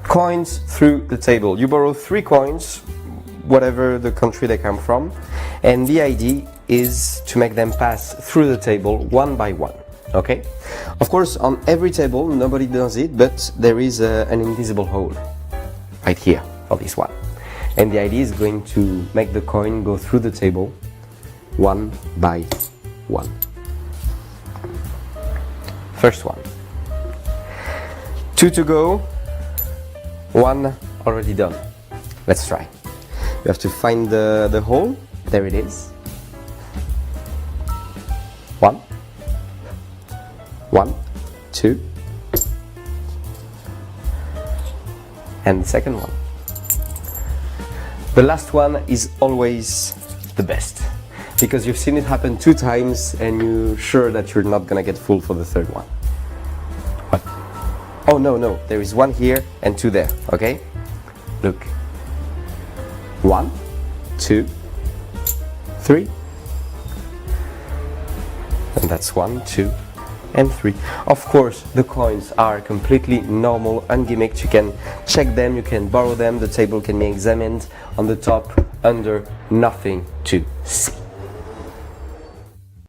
coins through the table. You borrow 3 coins, whatever the country they come from, and the idea is to make them pass through the table one by one. Okay? Of course, on every table, nobody does it, but there is an invisible hole right here for this one. And the idea is going to make the coin go through the table one by one. First one. 2 to go, 1 already done. Let's try. You have to find the hole. There it is. 1, 1, 2, and the second one. The last one is always the best, because you've seen it happen 2 times and you're sure that you're not gonna get full for the third one. What? Oh no, there is 1 here and 2 there, okay? Look. 1, 2, 3. And that's 1, 2, and 3. Of course, the coins are completely normal, ungimmicked. You can check them, you can borrow them, the table can be examined on the top, under, nothing to see.